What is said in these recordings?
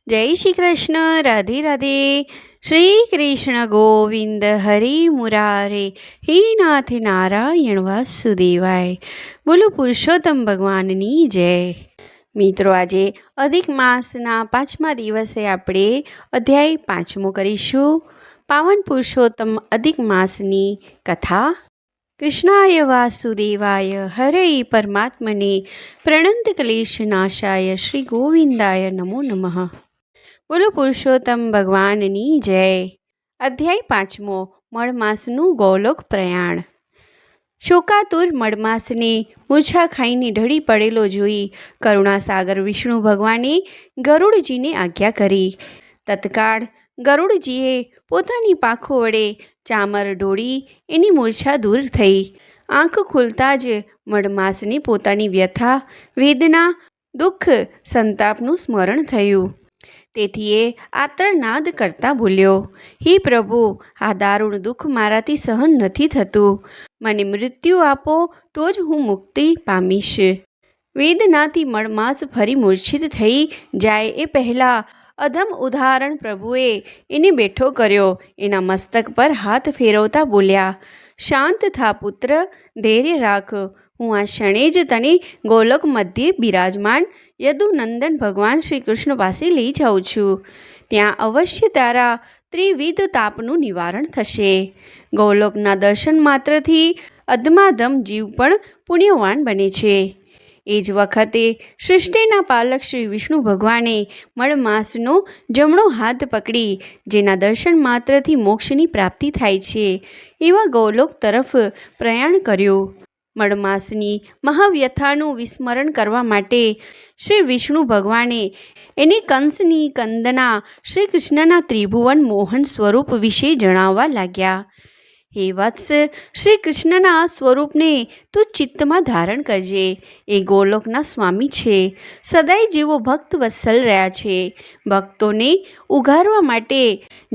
જય શ્રી કૃષ્ણ. રાધે રાધે. શ્રી કૃષ્ણ ગોવિંદ હરિ મુરારે, હે નાથ નારાયણ વાસુદેવાય. બોલો પુરુષોત્તમ ભગવાનની જય. મિત્રો, આજે અધિક માસના 5મા દિવસે આપણે અધ્યાય 5મો કરીશું. પાવન પુરુષોત્તમ અધિક માસની કથા. કૃષ્ણાય વાસુદેવાય હરે પરમાત્મને પ્રણંત ક્લેશ નાશાય શ્રી ગોવિંદાય નમો નમઃ. બોલો પુરુષોત્તમ ભગવાનની જય. અધ્યાય 5મો. મળમાસનું ગોલોક પ્રયાણ. શોકાતુર મળમાસને મૂર્છા ખાઈને ઢળી પડેલો જોઈ કરુણાસાગર વિષ્ણુ ભગવાને ગરુડજીને આજ્ઞા કરી. તત્કાળ ગરુડજીએ પોતાની પાંખો વડે ચામર ઢોળી એની મૂર્છા દૂર થઈ. આંખ ખુલતા જ મળમાસને પોતાની વ્યથા, વેદના, દુઃખ, સંતાપનું સ્મરણ થયું. તેથી એ આર્તનાદ કરતા બોલ્યો, હે પ્રભુ, આ દારૂણ દુઃખ મારાથી સહન નથી થતું. મને મૃત્યુ આપો તો જ હું મુક્તિ પામીશ. વેદનાથી મળમાસ ફરી મૂર્છિત થઈ જાય એ પહેલાં અધમ ઉદાહરણ પ્રભુએ એને બેઠો કર્યો. એના મસ્તક પર હાથ ફેરવતા બોલ્યા, શાંત થા પુત્ર, ધૈર્ય રાખ. હું આ ક્ષણે જ તને ગોલોક મધ્યે બિરાજમાન યદુનંદન ભગવાન શ્રી કૃષ્ણ પાસે લઈ જાઉં છું. ત્યાં અવશ્ય તારા ત્રિવિધ તાપનું નિવારણ થશે. ગોલોકના દર્શન માત્રથી અધમાધમ જીવ પણ પુણ્યવાન બને છે. એ જ વખતે સૃષ્ટિના પાલક શ્રી વિષ્ણુ ભગવાને મળમાસનો જમણો હાથ પકડી, જેના દર્શન માત્રથી મોક્ષની પ્રાપ્તિ થાય છે, એવા ગોલોક તરફ પ્રયાણ કર્યું. મળમાસની મહાવ્યથાનું વિસ્મરણ કરવા માટે શ્રી વિષ્ણુ ભગવાને એને કંસની કંદના શ્રી કૃષ્ણના ત્રિભુવન મોહન સ્વરૂપ વિશે જણાવવા લાગ્યા. હે વત્સ, શ્રી કૃષ્ણના આ સ્વરૂપને તું ચિત્તમાં ધારણ કરજે. એ ગોલોકના સ્વામી છે, સદાય જેવો ભક્ત વત્સલ રહ્યા છે. ભક્તોને ઉગારવા માટે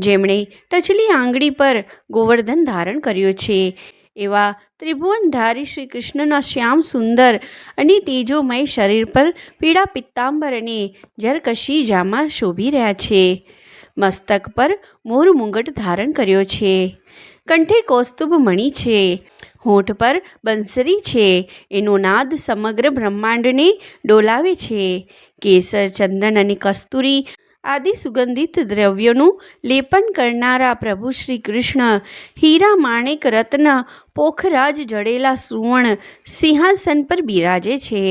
જેમણે ટચલી આંગળી પર ગોવર્ધન ધારણ કર્યો છે, એવા ત્રિભુવનધારી શ્રી કૃષ્ણના શ્યામ સુંદર અને તેજોમય શરીર પર પીળા પિત્તાંબર અને જરકશી જામા શોભી રહ્યા છે. મસ્તક પર મોર મુંગટ ધારણ કર્યો છે. કંઠે કૌસ્તુભ મણિ છે. હોઠ પર બંસરી છે. એનો નાદ સમગ્ર બ્રહ્માંડને ડોલાવે છે. કેસર, ચંદન અને કસ્તુરી આદિ સુગંધિત દ્રવ્યોનું લેપન કરનારા પ્રભુ શ્રી કૃષ્ણ હીરા, માણેક, રત્ન, પોખરાજ જડેલા સુવર્ણ સિંહાસન પર બિરાજે છે.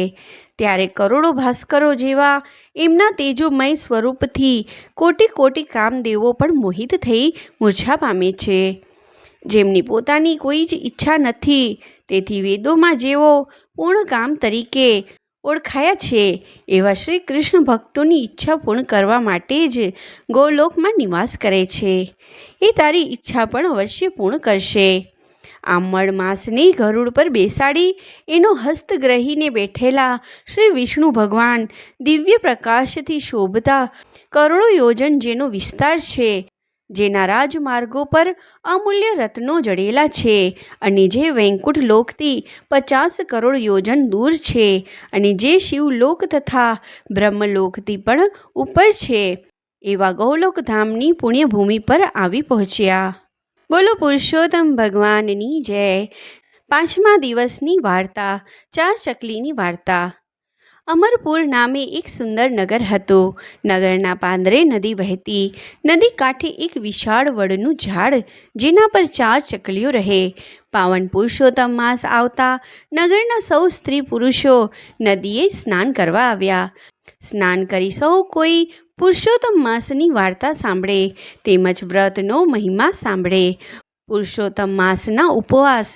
ત્યારે કરોડો ભાસ્કરો જેવા એમના તેજોમય સ્વરૂપથી કોટી કોટી કામદેવો પણ મોહિત થઈ મૂર્છા પામે છે. જેમની પોતાની કોઈ જ ઈચ્છા નથી, તેથી વેદોમાં જેવો પૂર્ણ કામ તરીકે ઓળખાયા છે, એવા શ્રી કૃષ્ણ ભક્તોની ઈચ્છા પૂર્ણ કરવા માટે જ ગોલોકમાં નિવાસ કરે છે. એ તારી ઈચ્છા પણ અવશ્ય પૂર્ણ કરશે. આ મળમાસને ગરુડ પર બેસાડી એનો હસ્ત ગ્રહીને બેઠેલા શ્રી વિષ્ણુ ભગવાન દિવ્ય પ્રકાશથી શોભતા કરોડો યોજન જેનો વિસ્તાર છે, જેના રાજમાર્ગો પર અમૂલ્ય રત્નો જડેલા છે, અને જે વૈકુંઠ લોકથી 50 કરોડ યોજન દૂર છે, અને જે શિવલોક તથા બ્રહ્મલોકથી પણ ઉપર છે, એવા ગૌલોક ધામની પુણ્યભૂમિ પર આવી પહોંચ્યા. બોલો પુરુષોત્તમ ભગવાનની જય. 5મા દિવસની વાર્તા. 4 ચકલીની વાર્તા. અમરપુર નામે એક સુંદર નગર હતું. નગરના પાંદરે નદી વહેતી. નદી કાંઠે એક વિશાળ વડનું ઝાડ, જેના પર 4 ચકલીઓ રહે. પાવન પુરુષોત્તમ માસ આવતા નગરના સૌ સ્ત્રી પુરુષો નદીએ સ્નાન કરવા આવ્યા. સ્નાન કરી સૌ કોઈ પુરુષોત્તમ માસની વાર્તા સાંભળે, તેમજ વ્રતનો મહિમા સાંભળે. પુરુષોત્તમ માસના ઉપવાસ,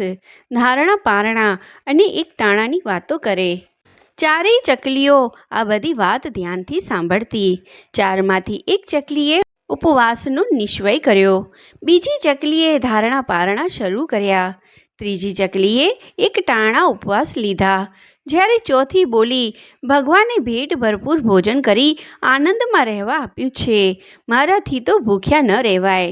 ધારણા, પારણા અને એકટાણાની વાતો કરે. 4 ચકલીઓ આ બધી વાત ધ્યાનથી સાંભળતી. 4માંથી એક ચકલીએ ઉપવાસનો નિશ્ચય કર્યો. બીજી ચકલીએ ધારણા પારણા શરૂ કર્યા. ત્રીજી ચકલીએ એકટાણા ઉપવાસ લીધા. જ્યારે ચોથી બોલી, ભગવાને ભેટ ભરપૂર ભોજન કરી આનંદમાં રહેવા આપ્યું છે, મારાથી તો ભૂખ્યા ન રહેવાય.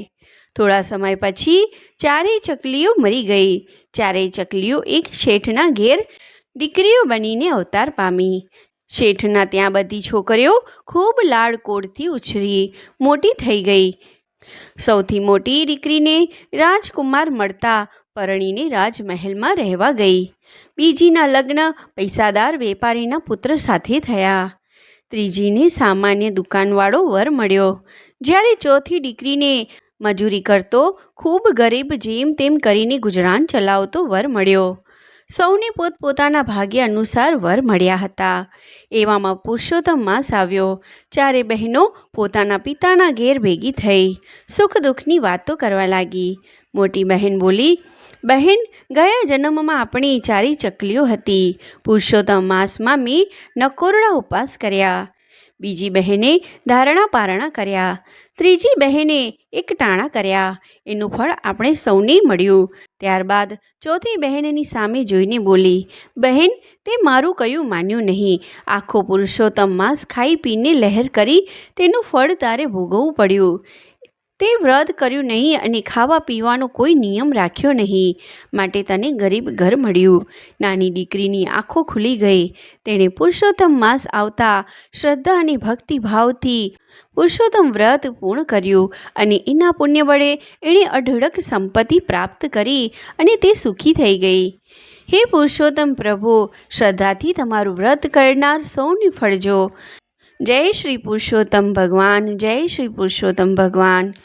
થોડા સમય પછી 4 ચકલીઓ મરી ગઈ. 4 ચકલીઓ એક શેઠના ઘેર દીકરીઓ બનીને અવતાર પામી. શેઠના ત્યાં બધી છોકરીઓ ખૂબ લાડકોડથી ઉછરી મોટી થઈ ગઈ. સૌથી મોટી દીકરીને રાજકુમાર મળતા પરણીને રાજમહેલમાં રહેવા ગઈ. બીજીના લગ્ન પૈસાદાર વેપારીના પુત્ર સાથે થયા. ત્રીજીને સામાન્ય દુકાનવાળો વર મળ્યો. જ્યારે ચોથી દીકરીને મજૂરી કરતો ખૂબ ગરીબ જેમ તેમ કરીને ગુજરાન ચલાવતો વર મળ્યો. સૌને પોતપોતાના ભાગ્ય અનુસાર વર મળ્યા હતા. એવામાં પુરુષોત્તમ માસ આવ્યો. ચારે બહેનો પોતાના પિતાના ઘેર ભેગી થઈ સુખ દુઃખની વાતો કરવા લાગી. મોટી બહેન બોલી, બહેન, ગયા જન્મમાં આપણી ચારી ચકલીઓ હતી. પુરુષોત્તમ માસમાં મેં નકોરડા ઉપવાસ કર્યા. બીજી બહેને ધારણા પારણા કર્યા. ત્રીજી બહેને એકટાણા કર્યા. એનું ફળ આપણે સૌને મળ્યું. ત્યારબાદ ચોથી બહેનની સામે જોઈને બોલી, બહેન, તે મારું કયું માન્યું નહીં. આખો પુરુષોત્તમ માસ ખાઈ પીને લહેર કરી તેનું ફળ તારે ભોગવવું પડ્યું. તે વ્રત કર્યું નહીં અને ખાવા પીવાનો કોઈ નિયમ રાખ્યો નહીં, માટે તને ગરીબ ઘર મળ્યું. નાની દીકરીની આંખો ખુલી ગઈ. તેણે પુરુષોત્તમ માસ આવતા શ્રદ્ધા અને ભક્તિભાવથી પુરુષોત્તમ વ્રત પૂર્ણ કર્યું અને એના પુણ્ય વડે એણે અઢળક સંપત્તિ પ્રાપ્ત કરી અને તે સુખી થઈ ગઈ. હે પુરુષોત્તમ પ્રભુ, શ્રદ્ધાથી તમારું વ્રત કરનાર સૌને ફળજો. જય શ્રી પુરુષોત્તમ ભગવાન, જય શ્રી પુરુષોત્તમ ભગવાન.